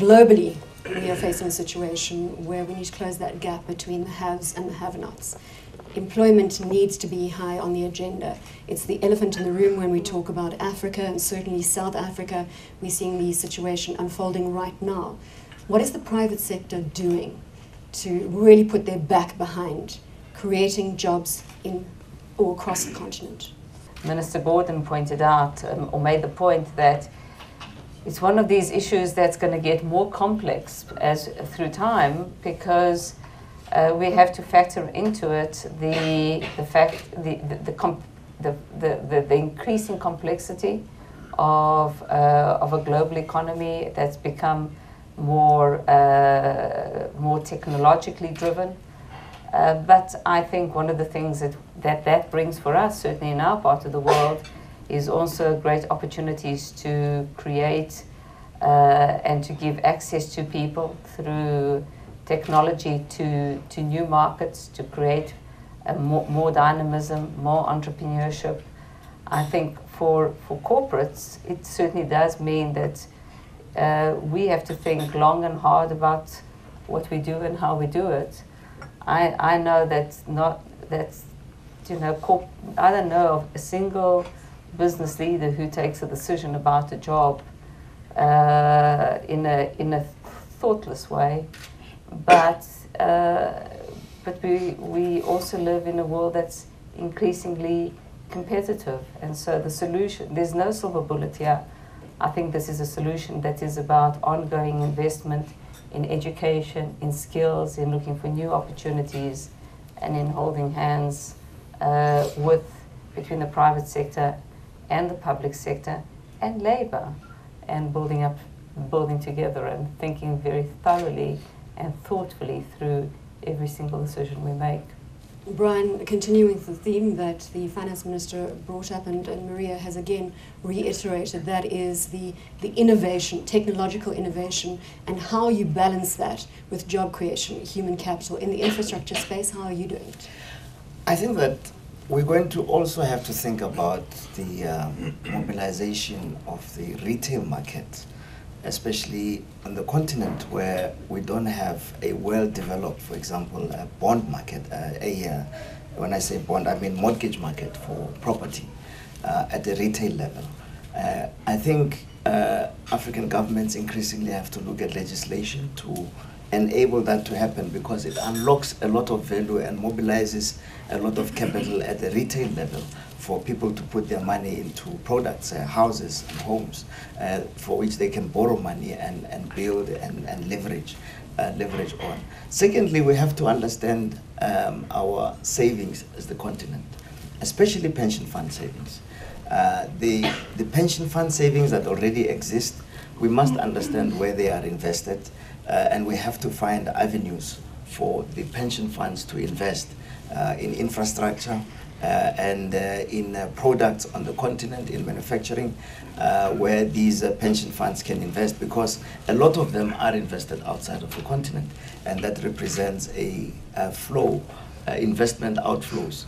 globally, we are facing a situation where we need to close that gap between the haves and the have-nots. Employment needs to be high on the agenda. It's the elephant in the room when we talk about Africa, and certainly South Africa. We're seeing the situation unfolding right now. What is the private sector doing to really put their back behind creating jobs in or across the continent? Minister Borden pointed out, or made the point that it's one of these issues that's going to get more complex through time, because we have to factor into it the increasing complexity of a global economy that's become more technologically driven. But I think one of the things that brings for us, certainly in our part of the world, is also great opportunities to create and to give access to people through technology to new markets, to create more dynamism, more entrepreneurship. I think for corporates, it certainly does mean that we have to think long and hard about what we do and how we do it. I know I don't know of a single business leader who takes a decision about a job in a thoughtless way, but we also live in a world that's increasingly competitive, and so the solution, there's no silver bullet here. I think this is a solution that is about ongoing investment in education, in skills, in looking for new opportunities, and in holding hands between the private sector and the public sector and labor, and building together and thinking very thoroughly and thoughtfully through every single decision we make. Brian, continuing with the theme that the Finance Minister brought up, and Maria has again reiterated, that is the innovation, technological innovation, and how you balance that with job creation, human capital. In the infrastructure space, how are you doing it? I think that we're going to also have to think about the mobilization of the retail market, especially on the continent where we don't have a well-developed, for example, a bond market, when I say bond, I mean mortgage market for property at the retail level. I think African governments increasingly have to look at legislation to enable that to happen, because it unlocks a lot of value and mobilizes a lot of capital at the retail level for people to put their money into products, houses and homes, for which they can borrow money and build and leverage on. Secondly, we have to understand our savings as the continent, especially pension fund savings. The pension fund savings that already exist, we must understand where they are invested, and we have to find avenues for the pension funds to invest in infrastructure and in products on the continent, in manufacturing, where these pension funds can invest, because a lot of them are invested outside of the continent, and that represents a flow, investment outflows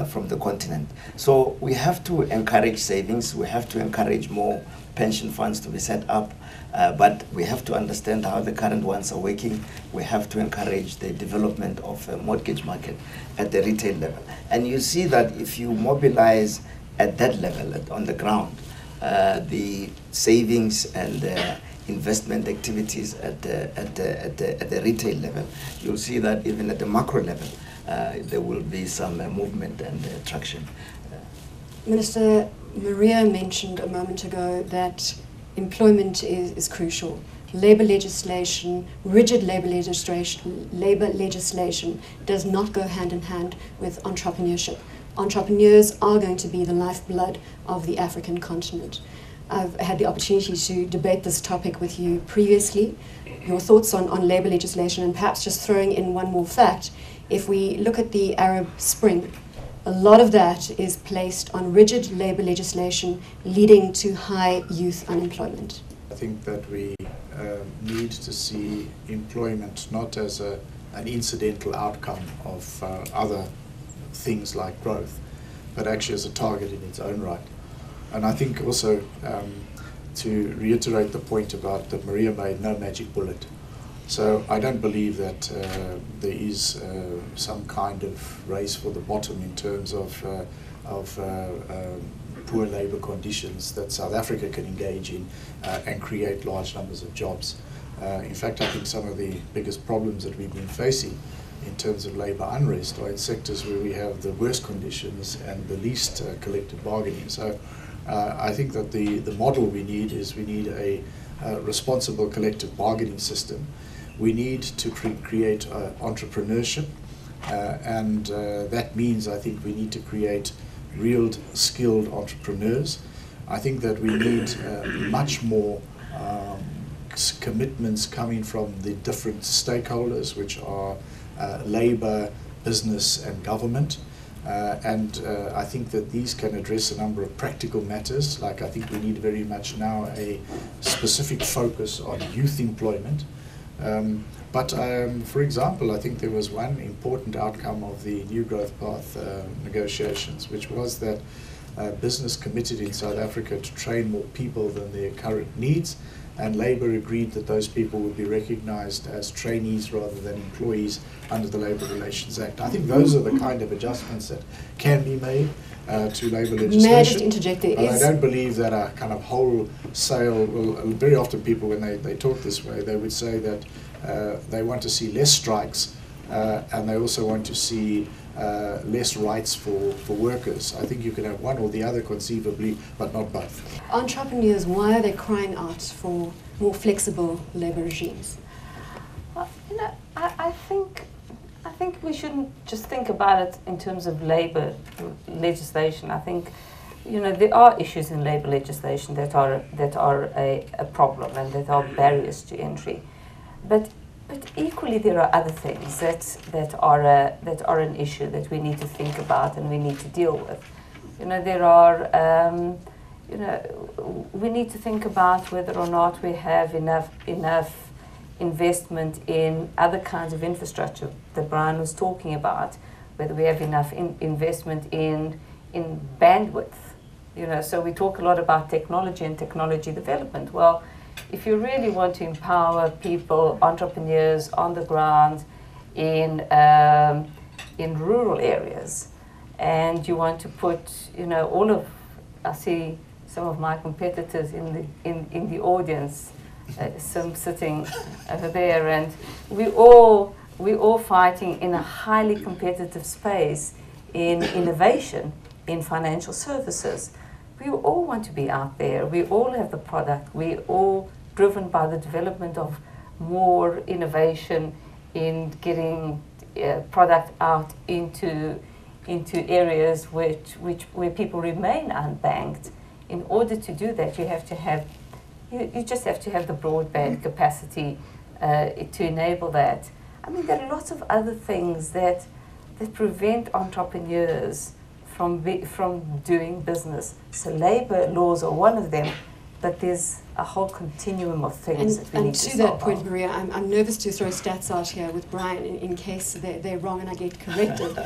from the continent. So we have to encourage savings, we have to encourage more pension funds to be set up, but we have to understand how the current ones are working. We have to encourage the development of a mortgage market at the retail level. And you see that if you mobilize at that level, on the ground, the savings and investment activities at the retail level, you'll see that even at the macro level, there will be some movement and traction. Minister, Maria mentioned a moment ago that employment is crucial. Labor legislation, rigid labor legislation does not go hand in hand with entrepreneurship. Entrepreneurs are going to be the lifeblood of the African continent. I've had the opportunity to debate this topic with you previously. Your thoughts on labor legislation, and perhaps just throwing in one more fact. If we look at the Arab Spring, a lot of that is placed on rigid labor legislation, leading to high youth unemployment. I think that we need to see employment not as an incidental outcome of other things like growth, but actually as a target in its own right. And I think also to reiterate the point about that Maria made, no magic bullet. So I don't believe that there is some kind of race for the bottom in terms of poor labour conditions that South Africa can engage in and create large numbers of jobs. In fact, I think some of the biggest problems that we've been facing in terms of labour unrest are in sectors where we have the worst conditions and the least collective bargaining. So I think that the model we need is we need a responsible collective bargaining system. We need to create entrepreneurship, and that means I think we need to create real skilled entrepreneurs. I think that we need much more commitments coming from the different stakeholders, which are labour, business and government. I think that these can address a number of practical matters, like I think we need very much now a specific focus on youth employment. For example, I think there was one important outcome of the New Growth Path negotiations, which was that business committed in South Africa to train more people than their current needs, and Labour agreed that those people would be recognised as trainees rather than employees under the Labour Relations Act. I think those are the kind of adjustments that can be made to labour legislation. May I just interject there? But I don't believe that a kind of wholesale, well, very often people when they talk this way, they would say that they want to see less strikes and they also want to see less rights for workers. I think you can have one or the other conceivably, but not both. Entrepreneurs, why are they crying out for more flexible labour regimes? Well, you know, I think we shouldn't just think about it in terms of labour legislation. I think, you know, there are issues in labour legislation that are a problem and that are barriers to entry, but equally there are other things that are an issue that we need to think about and we need to deal with. You know, there are you know, we need to think about whether or not we have enough investment in other kinds of infrastructure that Brian was talking about, whether we have enough investment in bandwidth. You know, so we talk a lot about technology and technology development. Well, if you really want to empower people, entrepreneurs on the ground in rural areas, and you want to put, you know, I see some of my competitors in the audience, some sitting over there, and we all fighting in a highly competitive space in innovation, in financial services. We all want to be out there. We all have the product. We all driven by the development of more innovation in getting product out into areas where people remain unbanked. In order to do that, you have to have you just have to have the broadband capacity to enable that. I mean, there are lots of other things that prevent entrepreneurs from doing business. So labour laws are one of them, but there's a whole continuum of things that we need to solve. And to that point, Maria, I'm nervous to throw stats out here with Brian in case they're wrong and I get corrected.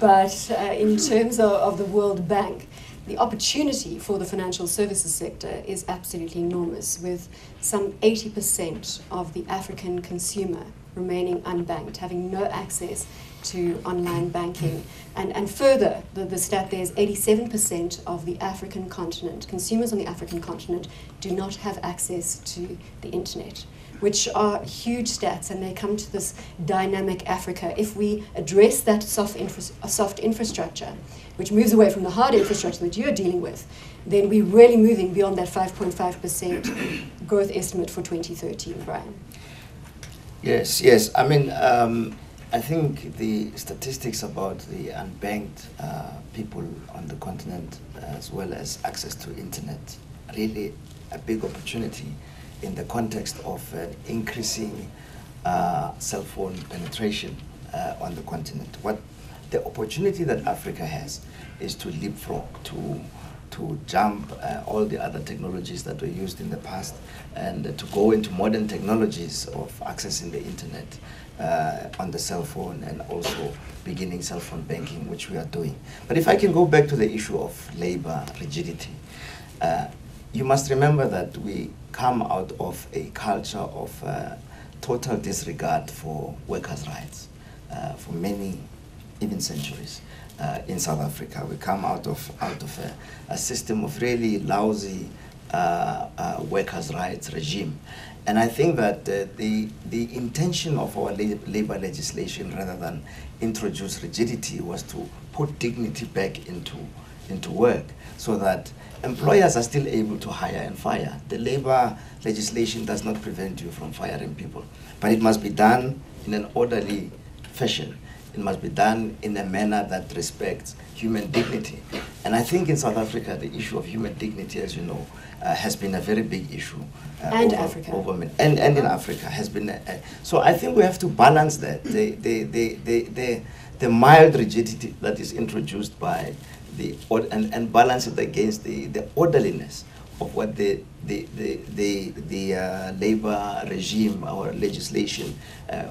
But in terms of the World Bank, the opportunity for the financial services sector is absolutely enormous, with some 80% of the African consumer remaining unbanked, having no access to online banking. And further, the stat there is 87% of the African continent, consumers on the African continent, do not have access to the internet, which are huge stats, and they come to this dynamic Africa. If we address that soft infrastructure, which moves away from the hard infrastructure that you're dealing with, then we're really moving beyond that 5.5% growth estimate for 2013, Brian. Yes. I mean, I think the statistics about the unbanked people on the continent, as well as access to internet, really a big opportunity in the context of increasing cell phone penetration on the continent. What the opportunity that Africa has is to leapfrog, to jump all the other technologies that were used in the past, and to go into modern technologies of accessing the internet on the cell phone, and also beginning cell phone banking, which we are doing. But if I can go back to the issue of labor rigidity, you must remember that we come out of a culture of total disregard for workers' rights for many, even centuries. In South Africa, we come out of a system of really lousy workers' rights regime. And I think that the intention of our labor legislation, rather than introduce rigidity, was to put dignity back into work, so that employers are still able to hire and fire. The labor legislation does not prevent you from firing people, but it must be done in an orderly fashion. It must be done in a manner that respects human dignity. And I think in South Africa, the issue of human dignity, as you know, has been a very big issue. And Africa. And in Africa has been. So I think we have to balance that. The mild rigidity that is introduced by and balance it against the orderliness of what the labor regime, our legislation,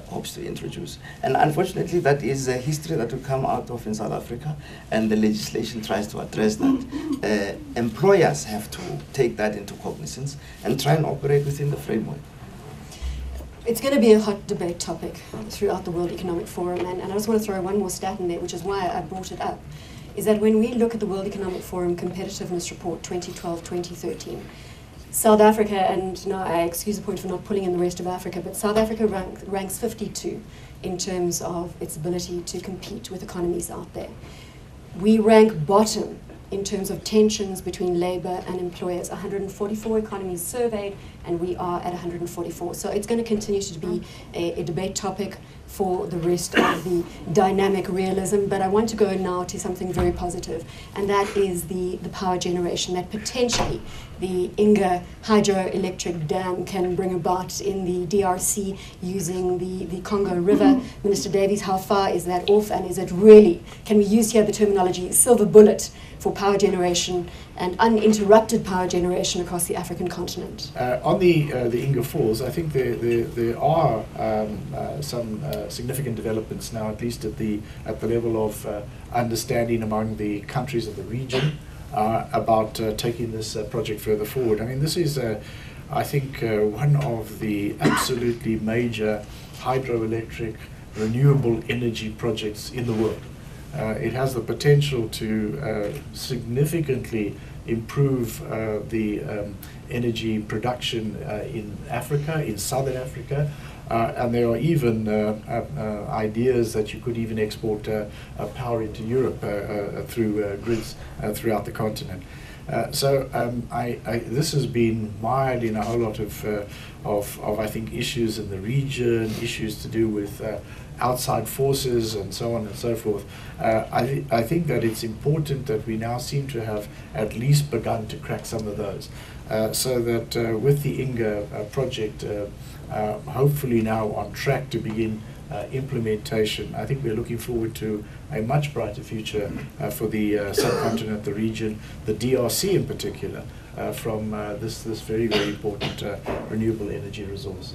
hopes to introduce. And unfortunately, that is a history that will come out of in South Africa, and the legislation tries to address that. Employers have to take that into cognizance and try and operate within the framework. It's going to be a hot debate topic throughout the World Economic Forum, and I just want to throw one more stat in there, which is why I brought it up, is that when we look at the World Economic Forum Competitiveness Report 2012-2013, South Africa, and now I excuse the point for not pulling in the rest of Africa, but South Africa ranks 52 in terms of its ability to compete with economies out there. We rank bottom in terms of tensions between labor and employers. 144 economies surveyed, and we are at 144. So it's going to continue to be a debate topic for the rest of the dynamic realism. But I want to go now to something very positive, and that is the power generation that potentially the Inga hydroelectric dam can bring about in the DRC using the Congo River. Minister Davies, how far is that off, and is it really, can we use here the terminology silver bullet for power generation and uninterrupted power generation across the African continent? On the Inga Falls, I think there are some significant developments now, at least at the level of understanding among the countries of the region about taking this project further forward. I mean, this is, I think, one of the absolutely major hydroelectric renewable energy projects in the world. It has the potential to significantly improve the energy production in Africa, in Southern Africa, and there are even ideas that you could even export power into Europe through grids throughout the continent. This has been mired in a whole lot of I think issues in the region, issues to do with outside forces and so on and so forth. I think that it's important that we now seem to have at least begun to crack some of those, so that with the Inga project hopefully now on track to begin implementation, I think we're looking forward to a much brighter future for the subcontinent, the region, the DRC in particular, from this very, very important renewable energy resource.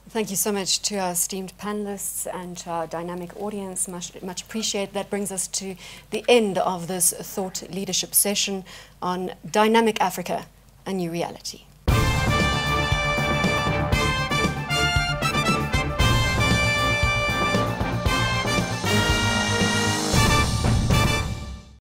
Thank you so much to our esteemed panelists and to our dynamic audience. Much appreciate. That brings us to the end of this thought leadership session on Dynamic Africa, a New Reality.